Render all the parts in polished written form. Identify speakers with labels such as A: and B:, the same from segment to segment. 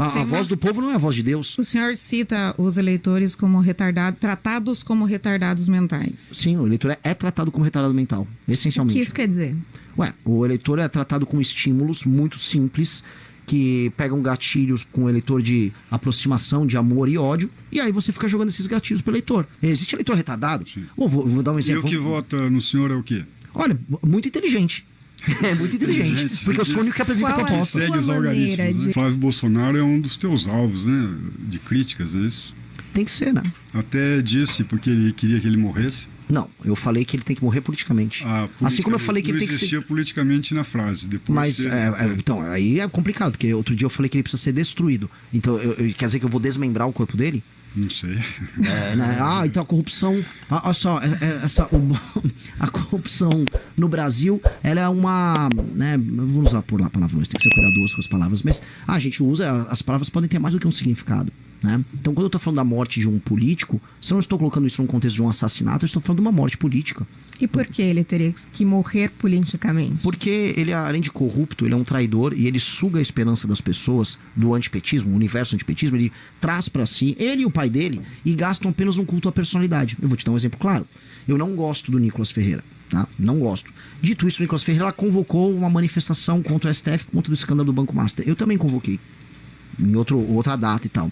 A: A voz do povo não é a voz de Deus.
B: O senhor cita os eleitores como retardados, tratados como retardados mentais.
A: Sim, o eleitor é tratado como retardado mental, essencialmente.
B: O que isso quer dizer?
A: O eleitor é tratado com estímulos muito simples que pegam gatilhos com o eleitor de aproximação, de amor e ódio, e aí você fica jogando esses gatilhos pro eleitor. Existe eleitor retardado? Vou dar um exemplo.
C: E o que vota no senhor é o quê?
A: Olha, muito inteligente. É muito inteligente, porque eu sou o único que apresenta propostas.
C: Segue os algoritmos, né? Flávio Bolsonaro é um dos teus alvos, né? De críticas, é isso?
A: Tem que ser, né?
C: Até disse porque ele queria que ele morresse.
A: Não, eu falei que ele tem que morrer politicamente. Assim como eu falei que ele tem que ser...
C: Não existia politicamente na frase. Depois
A: Mas, então, aí é complicado, porque outro dia eu falei que ele precisa ser destruído. Então, quer dizer que eu vou desmembrar o corpo dele?
C: Não sei.
A: Então a corrupção... Olha só, a corrupção no Brasil, ela é uma... Né, vamos usar por lá palavrões, tem que ser cuidadoso com as palavras, mas a gente usa, as palavras podem ter mais do que um significado. Né? Então, quando eu estou falando da morte de um político, se eu não estou colocando isso num contexto de um assassinato, eu estou falando de uma morte política.
B: E por que ele teria que morrer politicamente?
A: Porque ele, além de corrupto, ele é um traidor e ele suga a esperança das pessoas do antipetismo, o universo antipetismo, ele traz para si, ele e o pai dele, e gastam apenas um culto à personalidade. Eu vou te dar um exemplo claro. Eu não gosto do Nicolas Ferreira. Tá? Não gosto. Dito isso, o Nicolas Ferreira convocou uma manifestação contra o STF, contra o escândalo do Banco Master. Eu também convoquei. Em outra data e tal.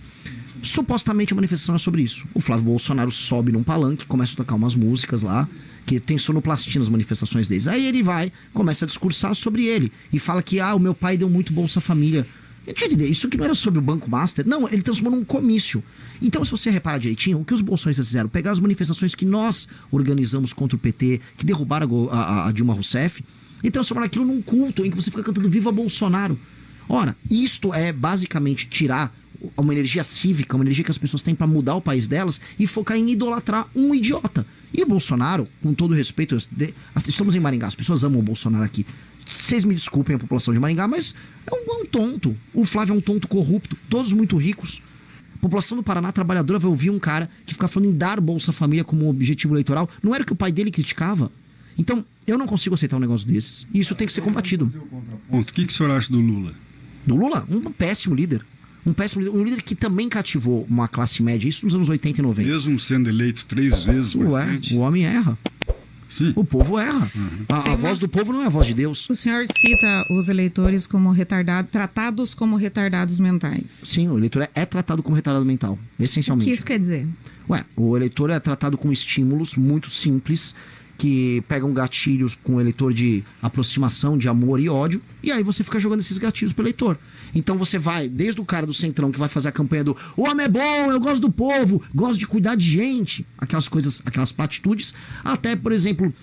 A: Supostamente a manifestação é sobre isso. O Flávio Bolsonaro sobe num palanque, começa a tocar umas músicas lá, que tem sonoplastia nas manifestações deles. Aí ele vai, começa a discursar sobre ele. E fala que, o meu pai deu muito Bolsa Família. Deixa eu entender, isso que não era sobre o Banco Master. Não, ele transformou num comício. Então, se você reparar direitinho, o que os bolsonaristas fizeram? Pegaram as manifestações que nós organizamos contra o PT, que derrubaram a Dilma Rousseff, e transformaram aquilo num culto em que você fica cantando Viva Bolsonaro. Ora, isto é basicamente tirar uma energia cívica, uma energia que as pessoas têm para mudar o país delas e focar em idolatrar um idiota. E o Bolsonaro, com todo respeito, estamos em Maringá, as pessoas amam o Bolsonaro aqui. Vocês me desculpem a população de Maringá, mas é um tonto. O Flávio é um tonto corrupto, todos muito ricos. A população do Paraná trabalhadora vai ouvir um cara que fica falando em dar Bolsa Família como objetivo eleitoral. Não era o que o pai dele criticava? Então, eu não consigo aceitar um negócio desses. E isso tem que ser combatido.
C: O que o senhor acha do Lula?
A: Do Lula? Um péssimo líder. Um líder que também cativou uma classe média, isso nos anos 80 e 90.
C: Mesmo sendo eleito 3 vezes presidente?
A: O homem erra.
C: Sim.
A: O povo erra. A voz do povo não é a voz de Deus.
B: O senhor cita os eleitores como retardados, tratados como retardados mentais.
A: Sim, o eleitor é tratado como retardado mental, essencialmente.
B: O que isso quer dizer?
A: O eleitor é tratado com estímulos muito simples que pegam gatilhos com o eleitor de aproximação, de amor e ódio, e aí você fica jogando esses gatilhos pro eleitor. Então você vai, desde o cara do Centrão que vai fazer a campanha do o homem é bom, eu gosto do povo, gosto de cuidar de gente, aquelas coisas, aquelas platitudes, até, por exemplo,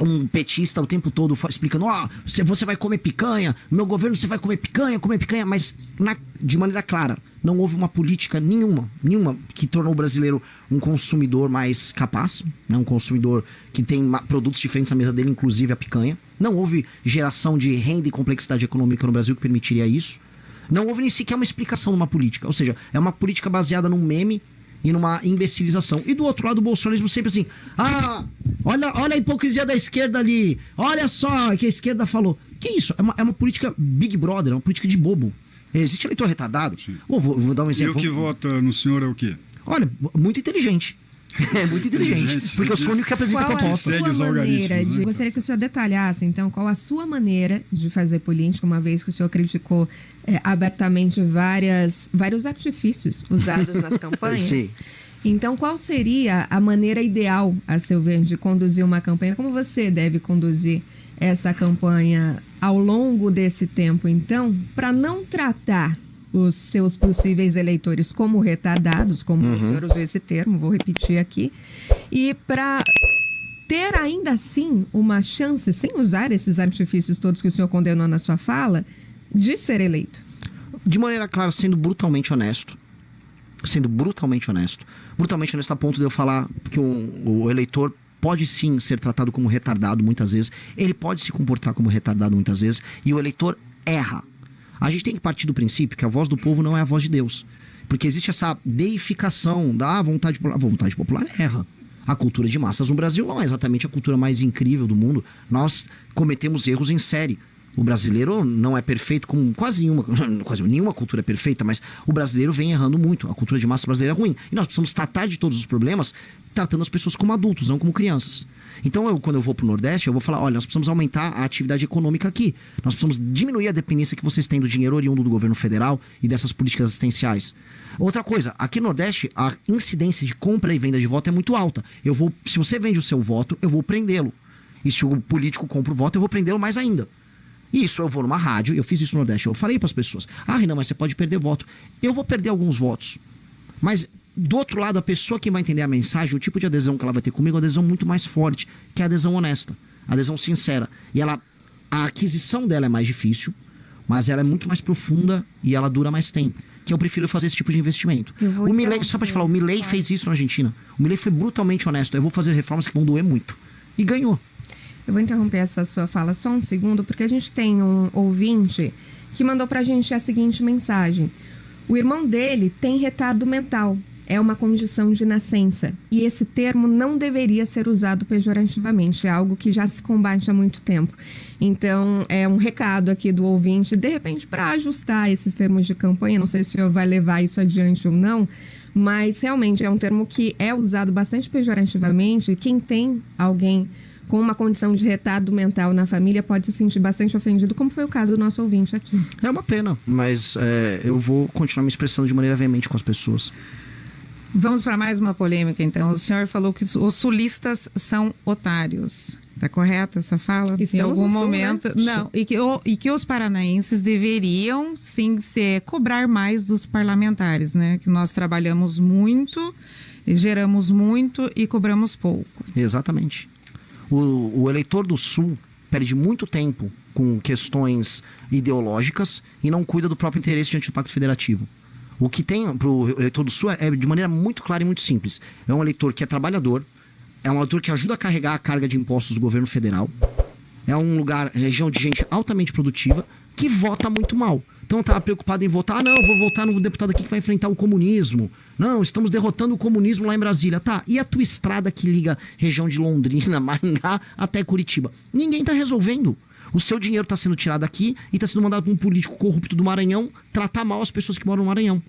A: um petista o tempo todo explicando, você vai comer picanha, no meu governo você vai comer picanha, mas de maneira clara. Não houve uma política nenhuma que tornou o brasileiro um consumidor mais capaz, né? Um consumidor que tem produtos diferentes na mesa dele, inclusive a picanha. Não houve geração de renda e complexidade econômica no Brasil que permitiria isso. Não houve nem sequer uma explicação numa política. Ou seja, é uma política baseada num meme e numa imbecilização. E do outro lado, o bolsonarismo sempre assim, olha a hipocrisia da esquerda ali, olha só o que a esquerda falou. Que isso? É uma política Big Brother, é uma política de bobo. Existe eleitor retardado? Vou dar um exemplo.
C: E o que vota no senhor é o quê?
A: Olha, muito inteligente. É muito inteligente, porque eu sou o único que apresenta propostas.
C: Segue os algoritmos, né?
B: Gostaria que o senhor detalhasse, então, qual a sua maneira de fazer política, uma vez que o senhor criticou abertamente vários artifícios usados nas campanhas.
A: Sim.
B: Então, qual seria a maneira ideal, a seu ver, de conduzir uma campanha? Como você deve conduzir essa campanha ao longo desse tempo, então, para não tratar os seus possíveis eleitores como retardados, como o senhor usou esse termo, vou repetir aqui, e para ter ainda assim uma chance, sem usar esses artifícios todos que o senhor condenou na sua fala, de ser eleito?
A: De maneira clara, sendo brutalmente honesto. Brutalmente honesto a ponto de eu falar que o eleitor pode sim ser tratado como retardado muitas vezes, ele pode se comportar como retardado muitas vezes, e o eleitor erra. A gente tem que partir do princípio que a voz do povo não é a voz de Deus. Porque existe essa deificação da vontade popular. A vontade popular erra. A cultura de massas no Brasil não é exatamente a cultura mais incrível do mundo. Nós cometemos erros em série. O brasileiro não é perfeito, como quase nenhuma cultura é perfeita, mas o brasileiro vem errando muito. A cultura de massa brasileira é ruim. E nós precisamos tratar de todos os problemas tratando as pessoas como adultos, não como crianças. Então, quando eu vou pro Nordeste, eu vou falar, olha, nós precisamos aumentar a atividade econômica aqui. Nós precisamos diminuir a dependência que vocês têm do dinheiro oriundo do governo federal e dessas políticas assistenciais. Outra coisa, aqui no Nordeste, a incidência de compra e venda de voto é muito alta. Se você vende o seu voto, eu vou prendê-lo. E se o político compra o voto, eu vou prendê-lo mais ainda. Isso, eu vou numa rádio, eu fiz isso no Nordeste, eu falei para as pessoas, Renan, mas você pode perder voto. Eu vou perder alguns votos. Mas, do outro lado, a pessoa que vai entender a mensagem, o tipo de adesão que ela vai ter comigo é uma adesão muito mais forte, que é a adesão honesta, a adesão sincera. E a aquisição dela é mais difícil, mas ela é muito mais profunda e ela dura mais tempo. Que eu prefiro fazer esse tipo de investimento. O Milei, só para te falar, o Milei fez isso na Argentina. O Milei foi brutalmente honesto. Eu vou fazer reformas que vão doer muito. E ganhou.
B: Eu vou interromper essa sua fala só um segundo, porque a gente tem um ouvinte que mandou pra gente a seguinte mensagem. O irmão dele tem retardo mental. É uma condição de nascença. E esse termo não deveria ser usado pejorativamente. É algo que já se combate há muito tempo. Então, é um recado aqui do ouvinte, de repente, para ajustar esses termos de campanha. Não sei se o senhor vai levar isso adiante ou não, mas realmente é um termo que é usado bastante pejorativamente. E quem tem alguém com uma condição de retardo mental na família pode se sentir bastante ofendido, como foi o caso do nosso ouvinte aqui.
A: É uma pena, mas eu vou continuar me expressando de maneira veemente com as pessoas.
D: Vamos para mais uma polêmica, então. O senhor falou que os sulistas são otários. Está correta essa fala?
B: Estamos
D: em algum
B: no sul,
D: momento,
B: né?
D: Não, e que os paranaenses deveriam, sim, cobrar mais dos parlamentares, né? Que nós trabalhamos muito, geramos muito e cobramos pouco.
A: Exatamente. O eleitor do Sul perde muito tempo com questões ideológicas e não cuida do próprio interesse diante do Pacto Federativo. O que tem para o eleitor do Sul é de maneira muito clara e muito simples. É um eleitor que é trabalhador, é um eleitor que ajuda a carregar a carga de impostos do governo federal, é um lugar, região de gente altamente produtiva, que vota muito mal. Então tá preocupado em votar, não, eu vou votar no deputado aqui que vai enfrentar o comunismo. Não, estamos derrotando o comunismo lá em Brasília. Tá, e a tua estrada que liga região de Londrina, Maringá até Curitiba? Ninguém tá resolvendo. O seu dinheiro está sendo tirado aqui e está sendo mandado para um político corrupto do Maranhão tratar mal as pessoas que moram no Maranhão.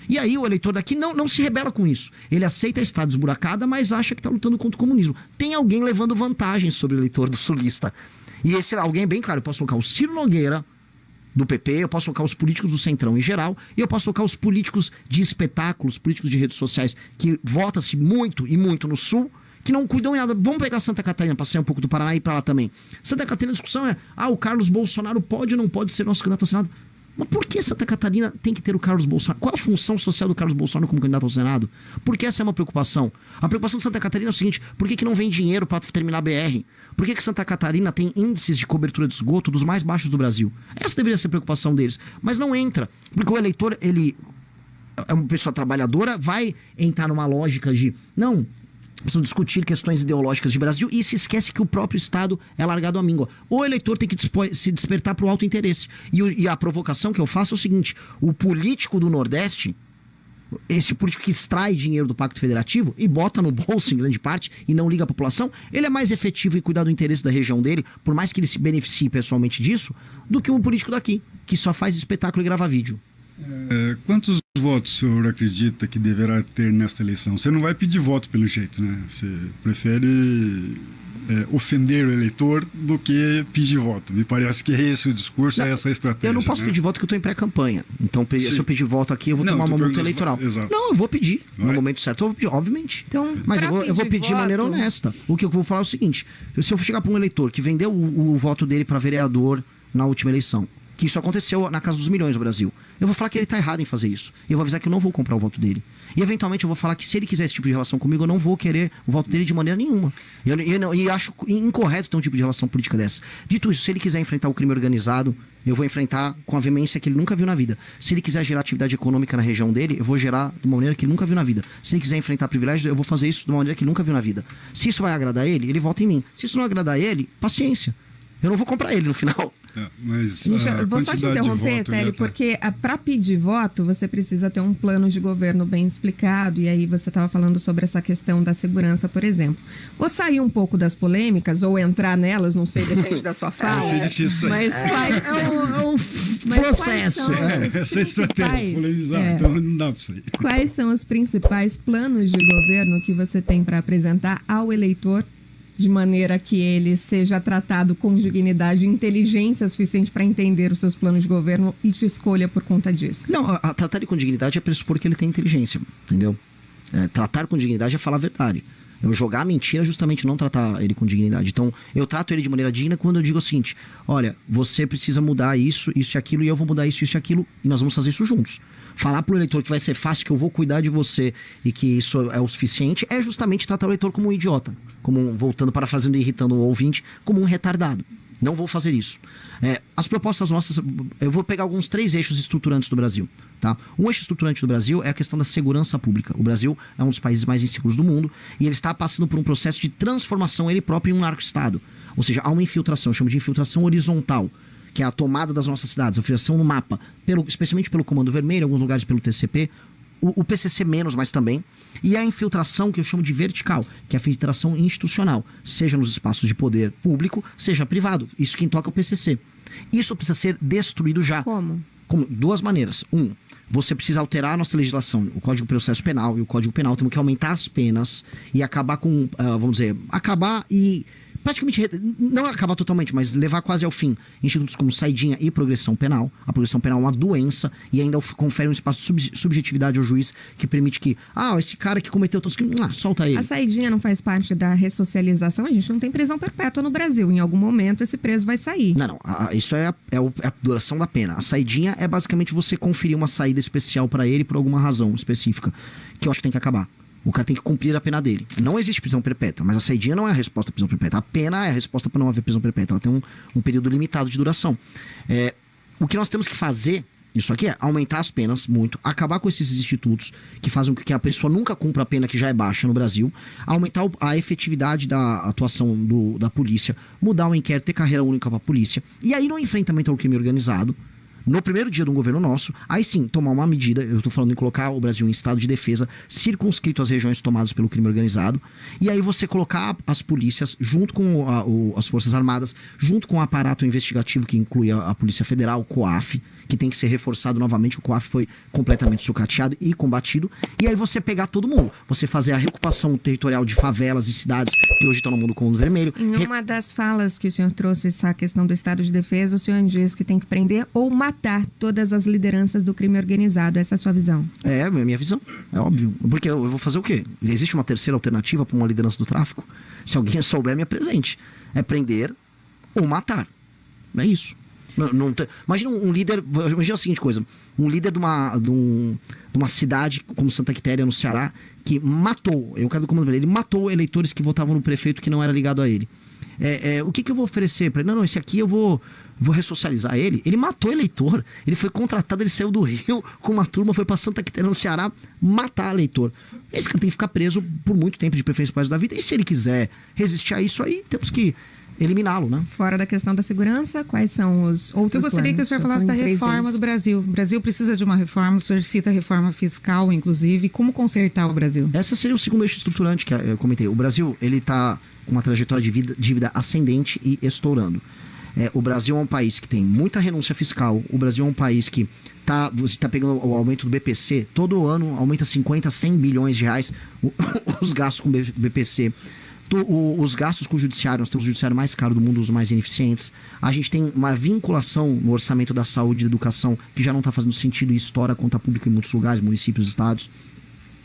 A: E aí o eleitor daqui não se rebela com isso. Ele aceita a estrada esburacada, mas acha que está lutando contra o comunismo. Tem alguém levando vantagem sobre o eleitor do sulista. E esse alguém é bem claro. Eu posso colocar o Ciro Nogueira, do PP, eu posso colocar os políticos do Centrão em geral, e eu posso colocar os políticos de espetáculos, políticos de redes sociais, que vota-se muito e muito no Sul, que não cuidam em nada. Vamos pegar Santa Catarina, para sair um pouco do Paraná e ir para lá também. Santa Catarina, a discussão é, o Carlos Bolsonaro pode ou não pode ser nosso candidato ao Senado? Mas por que Santa Catarina tem que ter o Carlos Bolsonaro? Qual a função social do Carlos Bolsonaro como candidato ao Senado? Por que essa é uma preocupação? A preocupação de Santa Catarina é o seguinte, por que não vem dinheiro para terminar a BR? Por que Santa Catarina tem índices de cobertura de esgoto dos mais baixos do Brasil? Essa deveria ser a preocupação deles. Mas não entra, porque o eleitor, ele é uma pessoa trabalhadora, vai entrar numa lógica de, não, precisam discutir questões ideológicas de Brasil e se esquece que o próprio Estado é largado à míngua. O eleitor tem que se despertar para o alto interesse. E a provocação que eu faço é o seguinte, o político do Nordeste, esse político que extrai dinheiro do Pacto Federativo e bota no bolso em grande parte e não liga à população, ele é mais efetivo em cuidar do interesse da região dele, por mais que ele se beneficie pessoalmente disso, do que um político daqui, que só faz espetáculo e grava vídeo.
C: Quantos votos o senhor acredita que deverá ter nesta eleição? Você não vai pedir voto pelo jeito, né? Você prefere ofender o eleitor do que pedir voto. Me parece que esse o discurso, é essa a estratégia.
A: Eu não posso pedir voto porque eu estou em pré-campanha. Então, se eu pedir voto aqui, eu vou tomar uma multa eleitoral. Não, eu vou pedir. No momento certo, eu vou pedir, obviamente.
B: Então,
A: mas eu vou pedir de maneira honesta. O que eu vou falar é o seguinte: se eu chegar para um eleitor que vendeu o voto dele para vereador na última eleição, que isso aconteceu na casa dos milhões no Brasil, eu vou falar que ele está errado em fazer isso. Eu vou avisar que eu não vou comprar o voto dele. E eventualmente eu vou falar que se ele quiser esse tipo de relação comigo, eu não vou querer o voto dele de maneira nenhuma. E acho incorreto ter um tipo de relação política dessa. Dito isso, se ele quiser enfrentar o crime organizado, eu vou enfrentar com a veemência que ele nunca viu na vida. Se ele quiser gerar atividade econômica na região dele, eu vou gerar de uma maneira que ele nunca viu na vida. Se ele quiser enfrentar privilégios, eu vou fazer isso de uma maneira que ele nunca viu na vida. Se isso vai agradar ele, ele vota em mim. Se isso não agradar ele, paciência. eu não vou comprar ele no final.
C: Mas
B: eu vou só te interromper, Télio, porque para pedir voto você precisa ter um plano de governo bem explicado, e aí você estava falando sobre essa questão da segurança, por exemplo. Vou sair um pouco das polêmicas ou entrar nelas, não sei, depende da sua fala.
C: É difícil.
B: Mas
A: É um processo.
C: Essa estratégia polemizar, então não dá para sair.
B: Quais são os principais planos de governo que você tem para apresentar ao eleitor, de maneira que ele seja tratado com dignidade e inteligência suficiente para entender os seus planos de governo e te escolha por conta disso?
A: Não, tratar ele com dignidade é pressupor que ele tem inteligência, entendeu? Tratar com dignidade é falar a verdade. Eu jogar a mentira é justamente não tratar ele com dignidade. Então, eu trato ele de maneira digna quando eu digo o seguinte: olha, você precisa mudar isso, isso e aquilo, e eu vou mudar isso, isso e aquilo, e nós vamos fazer isso juntos. Falar pro eleitor que vai ser fácil, que eu vou cuidar de você e que isso é o suficiente, é justamente tratar o eleitor como um idiota. Voltando, parafraseando e irritando o ouvinte, como um retardado. Não vou fazer isso. As propostas nossas, eu vou pegar alguns 3 eixos estruturantes do Brasil. Tá? Um eixo estruturante do Brasil é a questão da segurança pública. O Brasil é um dos países mais inseguros do mundo e ele está passando por um processo de transformação ele próprio em um narco-estado. Ou seja, há uma infiltração, eu chamo de infiltração horizontal, que é a tomada das nossas cidades, a infiltração no mapa, especialmente pelo Comando Vermelho, em alguns lugares pelo TCP, o PCC menos, mas também, e a infiltração que eu chamo de vertical, que é a infiltração institucional, seja nos espaços de poder público, seja privado. Isso quem toca é o PCC. Isso precisa ser destruído já.
B: Como?
A: 2 maneiras. Você precisa alterar a nossa legislação, o Código de Processo Penal e o Código Penal. Temos que aumentar as penas e acabar com, acabar e praticamente, não acabar totalmente, mas levar quase ao fim institutos como saidinha e progressão penal. A progressão penal é uma doença e ainda confere um espaço de subjetividade ao juiz que permite que, esse cara que cometeu tantos crimes, solta ele.
B: A saidinha não faz parte da ressocialização? A gente não tem prisão perpétua no Brasil. Em algum momento esse preso vai sair.
A: Não. Isso é a duração da pena. A saidinha é basicamente você conferir uma saída especial para ele por alguma razão específica, que eu acho que tem que acabar. O cara tem que cumprir a pena dele. Não existe prisão perpétua, mas a saidinha não é a resposta à prisão perpétua. A pena é a resposta para não haver prisão perpétua. Ela tem um período limitado de duração. O que nós temos que fazer, isso aqui, é aumentar as penas muito, acabar com esses institutos que fazem com que a pessoa nunca cumpra a pena que já é baixa no Brasil, aumentar a efetividade da atuação da polícia, mudar o inquérito, ter carreira única para a polícia. E aí no enfrentamento ao crime organizado, no primeiro dia de um governo nosso, aí sim, tomar uma medida, eu estou falando em colocar o Brasil em estado de defesa, circunscrito às regiões tomadas pelo crime organizado, e aí você colocar as polícias, junto com as Forças Armadas, junto com o aparato investigativo, que inclui a Polícia Federal, o COAF, que tem que ser reforçado novamente, o COAF foi completamente sucateado e combatido, e aí você pegar todo mundo, você fazer a reocupação territorial de favelas e cidades que hoje estão no mundo Comando Vermelho.
B: Em uma das falas que o senhor trouxe, essa questão do estado de defesa, o senhor diz que tem que prender ou matar todas as lideranças do crime organizado. Essa é a sua visão?
A: É a minha visão, é óbvio. Porque eu vou fazer o quê? Existe uma terceira alternativa para uma liderança do tráfico? Se alguém souber, me apresente. É prender ou matar. É isso. Imagina um líder, imagina a seguinte coisa, um líder de uma cidade como Santa Quitéria, no Ceará, que matou, eu quero do Comando Vermelho, ele matou eleitores que votavam no prefeito que não era ligado a ele. O que eu vou oferecer para ele? Não, esse aqui eu vou ressocializar ele. Ele matou eleitor, ele foi contratado, ele saiu do Rio com uma turma, foi para Santa Quitéria, no Ceará, matar eleitor. Esse cara tem que ficar preso por muito tempo, de preferência para o resto da vida, e se ele quiser resistir a isso aí, temos que eliminá-lo, né?
B: Fora da questão da segurança, quais são os outros
D: Eu gostaria que o senhor falasse da reforma do Brasil. O Brasil precisa de uma reforma, o senhor cita a reforma fiscal, inclusive. Como consertar o Brasil?
A: Essa seria o segundo eixo estruturante que eu comentei. O Brasil, ele está com uma trajetória de dívida ascendente e estourando. O Brasil é um país que tem muita renúncia fiscal. O Brasil é um país que você está pegando o aumento do BPC. Todo ano aumenta 50, 100 bilhões de reais os gastos com BPC. Os gastos com o judiciário, nós temos o judiciário mais caro do mundo, os mais ineficientes. A gente tem uma vinculação no orçamento da saúde e da educação que já não está fazendo sentido e estoura a conta pública em muitos lugares, municípios, estados.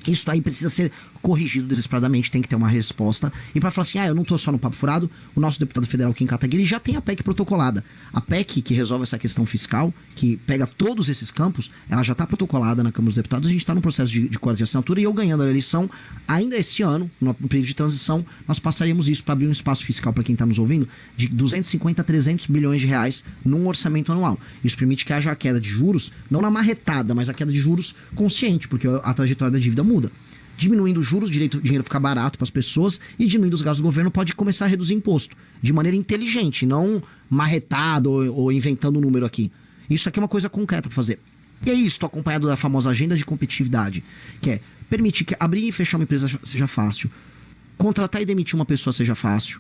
A: Isso aí precisa ser corrigido desesperadamente, tem que ter uma resposta. E para falar assim, eu não estou só no papo furado, o nosso deputado federal Kim Kataguiri já tem a PEC protocolada. A PEC que resolve essa questão fiscal, que pega todos esses campos, ela já está protocolada na Câmara dos Deputados, a gente está no processo de corte de assinatura, e eu ganhando a eleição, ainda este ano, no período de transição, nós passaríamos isso para abrir um espaço fiscal para quem está nos ouvindo, de 250 a 300 bilhões de reais num orçamento anual. Isso permite que haja a queda de juros, não na marretada, mas a queda de juros consciente, porque a trajetória da dívida muda. Diminuindo os juros, o dinheiro fica barato para as pessoas, e diminuindo os gastos do governo pode começar a reduzir imposto. De maneira inteligente, não marretado ou inventando um número aqui. Isso aqui é uma coisa concreta para fazer. E é isso, acompanhado da famosa agenda de competitividade, que é permitir que abrir e fechar uma empresa seja fácil, contratar e demitir uma pessoa seja fácil,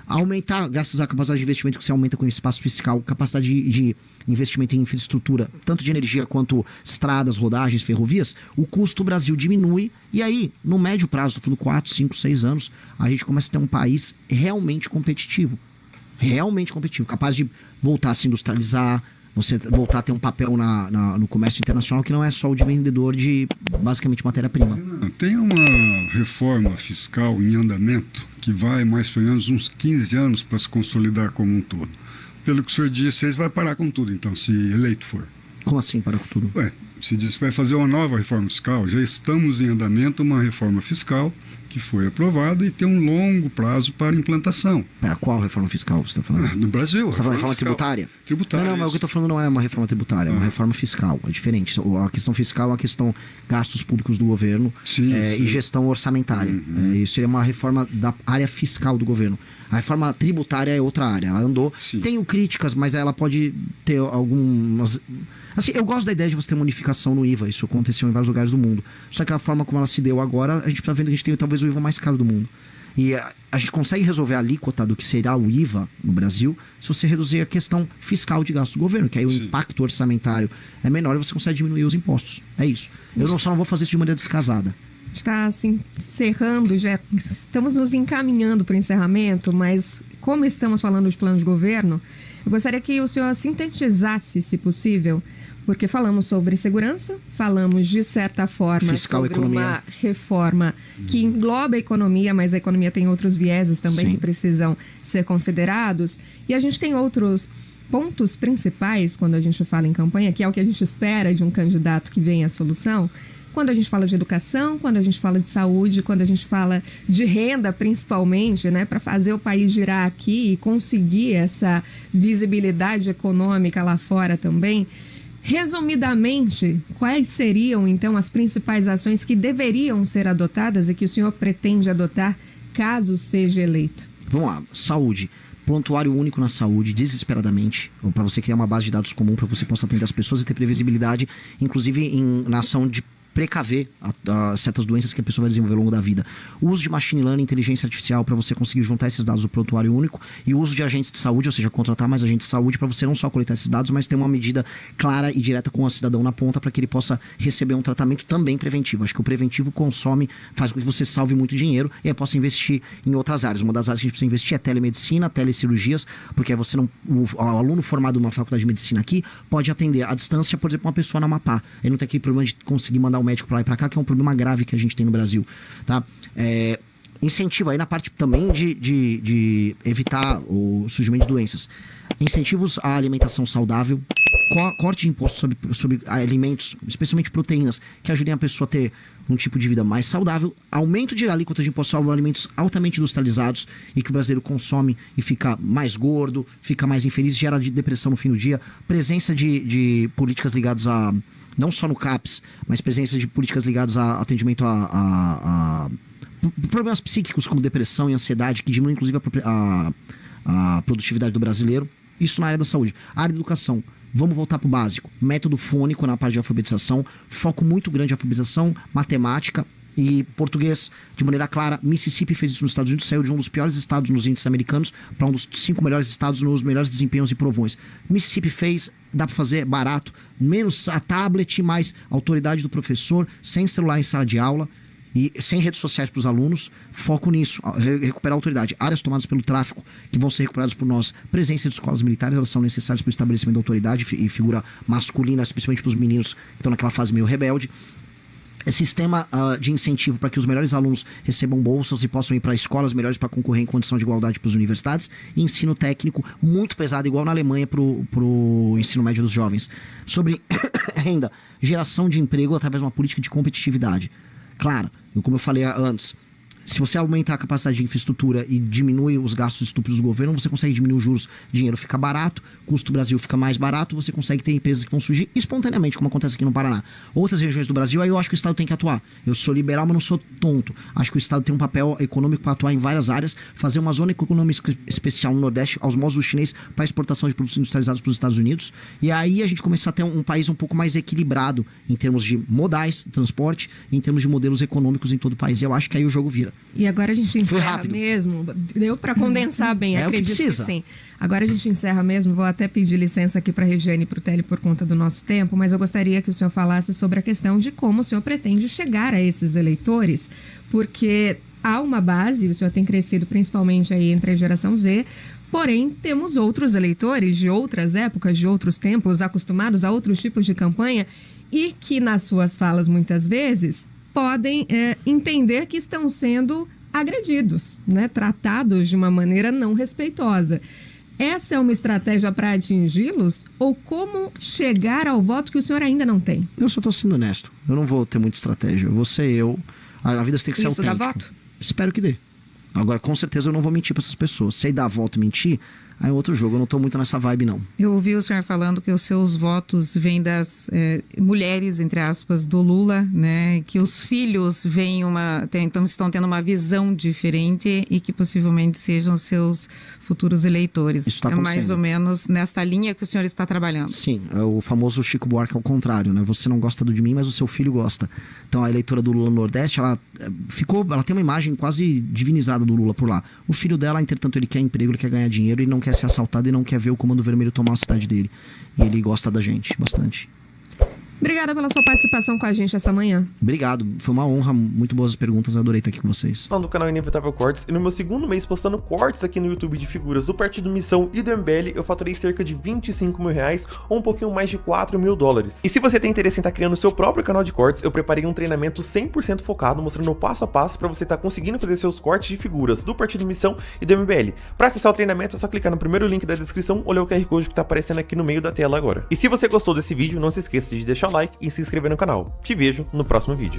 A: aumentar, graças à capacidade de investimento que você aumenta com o espaço fiscal, capacidade de investimento em infraestrutura, tanto de energia quanto estradas, rodagens, ferrovias, o custo do Brasil diminui, e aí, no médio prazo, estou falando 4, 5, 6 anos, a gente começa a ter um país realmente competitivo, capaz de voltar a se industrializar, você voltar a ter um papel no comércio internacional que não é só o de vendedor de, basicamente, matéria-prima.
C: Tem uma reforma fiscal em andamento que vai mais ou menos uns 15 anos para se consolidar como um todo. Pelo que o senhor disse, vocês vai parar com tudo, então, se eleito for.
A: Como assim parar com tudo?
C: Se diz que vai fazer uma nova reforma fiscal, já estamos em andamento uma reforma fiscal que foi aprovada e tem um longo prazo para implantação.
A: Pera, qual reforma fiscal você está falando?
C: No Brasil.
A: Você está falando de reforma tributária?
C: Tributária.
A: Não, mas o que eu estou falando não é uma reforma tributária, é uma reforma fiscal. É diferente. A questão fiscal é uma questão gastos públicos do governo e gestão orçamentária. Isso seria uma reforma da área fiscal do governo. A reforma tributária é outra área. Ela andou.
C: Sim.
A: Tenho críticas, mas ela pode ter algumas. Assim, eu gosto da ideia de você ter uma unificação no IVA. Isso aconteceu em vários lugares do mundo. Só que a forma como ela se deu agora, a gente está vendo que a gente tem talvez o IVA mais caro do mundo. E a gente consegue resolver a alíquota do que será o IVA no Brasil se você reduzir a questão fiscal de gasto do governo, que aí o impacto orçamentário é menor e você consegue diminuir os impostos. É isso. Eu só não vou fazer isso de maneira descasada.
B: Está assim, encerrando, já estamos nos encaminhando para o encerramento, mas como estamos falando de plano de governo, eu gostaria que o senhor sintetizasse, se possível, porque falamos sobre segurança, falamos de certa forma
A: fiscal,
B: sobre
A: economia.
B: Uma reforma que engloba a economia, mas a economia tem outros vieses também
A: Sim.
B: que precisam ser considerados, e a gente tem outros pontos principais quando a gente fala em campanha, que é o que a gente espera de um candidato que venha à solução. Quando a gente fala de educação, quando a gente fala de saúde, quando a gente fala de renda, principalmente, né, para fazer o país girar aqui e conseguir essa visibilidade econômica lá fora também. Resumidamente, quais seriam, então, as principais ações que deveriam ser adotadas e que o senhor pretende adotar caso seja eleito?
A: Vamos lá, saúde. Prontuário único na saúde, desesperadamente, para você criar uma base de dados comum, para você possa atender as pessoas e ter previsibilidade, inclusive na ação de precaver certas doenças que a pessoa vai desenvolver ao longo da vida. O uso de machine learning, inteligência artificial, para você conseguir juntar esses dados do prontuário único, e o uso de agentes de saúde, ou seja, contratar mais agentes de saúde para você não só coletar esses dados, mas ter uma medida clara e direta com o cidadão na ponta para que ele possa receber um tratamento também preventivo. Acho que o preventivo faz com que você salve muito dinheiro e aí possa investir em outras áreas. Uma das áreas que a gente precisa investir é telemedicina, telecirurgias, porque aí você não, o aluno formado numa faculdade de medicina aqui pode atender à distância, por exemplo, uma pessoa na Amapá. Ele não tem aquele problema de conseguir mandar o médico para lá e para cá, que é um problema grave que a gente tem no Brasil, tá? Incentivo aí na parte também de evitar o surgimento de doenças. Incentivos à alimentação saudável, corte de impostos sobre alimentos, especialmente proteínas, que ajudem a pessoa a ter um tipo de vida mais saudável, aumento de alíquota de impostos sobre alimentos altamente industrializados e que o brasileiro consome e fica mais gordo, fica mais infeliz, gera depressão no fim do dia, presença de políticas ligadas a, não só no CAPS, mas presença de políticas ligadas a atendimento a problemas psíquicos como depressão e ansiedade, que diminuem inclusive a produtividade do brasileiro. Isso na área da saúde. A área da educação, vamos voltar para o básico. Método fônico na parte de alfabetização, foco muito grande em alfabetização, matemática e português de maneira clara. Mississippi fez isso nos Estados Unidos, saiu de um dos piores estados nos índices americanos para um dos 5 melhores estados nos melhores desempenhos e provões. Mississippi fez, dá para fazer barato, menos a tablet, mais autoridade do professor, sem celular em sala de aula e sem redes sociais para os alunos. Foco nisso, recuperar a autoridade. Áreas tomadas pelo tráfico que vão ser recuperadas por nós. Presença de escolas militares, elas são necessárias para o estabelecimento da autoridade e figura masculina, especialmente para os meninos que estão naquela fase meio rebelde. Sistema de incentivo para que os melhores alunos recebam bolsas e possam ir para escolas melhores para concorrer em condição de igualdade para as universidades. E ensino técnico muito pesado, igual na Alemanha para o ensino médio dos jovens. Sobre renda, geração de emprego através de uma política de competitividade. Claro, como eu falei antes, Se você aumentar a capacidade de infraestrutura e diminui os gastos estúpidos do governo, você consegue diminuir os juros, dinheiro fica barato, custo do Brasil fica mais barato, você consegue ter empresas que vão surgir espontaneamente, como acontece aqui no Paraná. Outras regiões do Brasil, aí eu acho que o Estado tem que atuar. Eu sou liberal, mas não sou tonto. Acho que o Estado tem um papel econômico para atuar em várias áreas, fazer uma zona econômica especial no Nordeste, aos moldes do chinês, para exportação de produtos industrializados para os Estados Unidos. E aí a gente começar a ter um país um pouco mais equilibrado em termos de modais, transporte, em termos de modelos econômicos em todo o país. Eu acho que aí o jogo vira.
B: E agora a gente encerra
A: rápido.
B: mesmo. Deu para condensar bem,
A: É o que
B: acredito que
A: precisa.
B: sim. Agora a gente encerra mesmo. Vou até pedir licença aqui para a Regiane e para o Tele por conta do nosso tempo, mas eu gostaria que o senhor falasse sobre a questão de como o senhor pretende chegar a esses eleitores, porque há uma base, o senhor tem crescido principalmente aí entre a geração Z, porém temos outros eleitores de outras épocas, de outros tempos, acostumados a outros tipos de campanha e que nas suas falas muitas vezes podem entender que estão sendo agredidos, né? Tratados de uma maneira não respeitosa. Essa é uma estratégia para atingi-los ou como chegar ao voto que o senhor ainda não tem?
A: Eu só tô sendo honesto. Eu não vou ter muita estratégia. Eu vou ser eu. A vida tem que ser
B: Isso dá
A: autêntica.
B: voto?
A: Espero que dê. Agora, com certeza, eu não vou mentir para essas pessoas. Se aí dar voto e mentir, aí é outro jogo. Eu não tô muito nessa vibe, não.
D: Eu ouvi o senhor falando que os seus votos vêm das mulheres, entre aspas, do Lula, né? Que os filhos então estão tendo uma visão diferente e que possivelmente sejam seus futuros eleitores.
A: Isso tá
D: mais
A: acontecendo.
D: ou menos nesta linha que o senhor está trabalhando.
A: Sim, é o famoso Chico Buarque ao contrário, né? Você não gosta de mim, mas o seu filho gosta. Então a eleitora do Lula no Nordeste, ela tem uma imagem quase divinizada do Lula por lá. O filho dela, entretanto, ele quer emprego, ele quer ganhar dinheiro, ele não quer ser assaltado e não quer ver o Comando Vermelho tomar a cidade dele. E ele gosta da gente, bastante.
B: Obrigada pela sua participação com a gente essa manhã.
A: Obrigado, foi uma honra, muito boas as perguntas, eu adorei estar aqui com vocês.
E: Do canal Inevitável Cortes, e no meu segundo mês postando cortes aqui no YouTube de figuras do Partido Missão e do MBL, eu faturei cerca de R$25 mil, ou um pouquinho mais de $4 mil. E se você tem interesse em estar criando o seu próprio canal de cortes, eu preparei um treinamento 100% focado, mostrando o passo a passo para você estar conseguindo fazer seus cortes de figuras do Partido Missão e do MBL. Para acessar o treinamento é só clicar no primeiro link da descrição ou ler o QR Code que está aparecendo aqui no meio da tela agora. E se você gostou desse vídeo, não se esqueça de deixar o like e se inscrever no canal. Te vejo no próximo vídeo.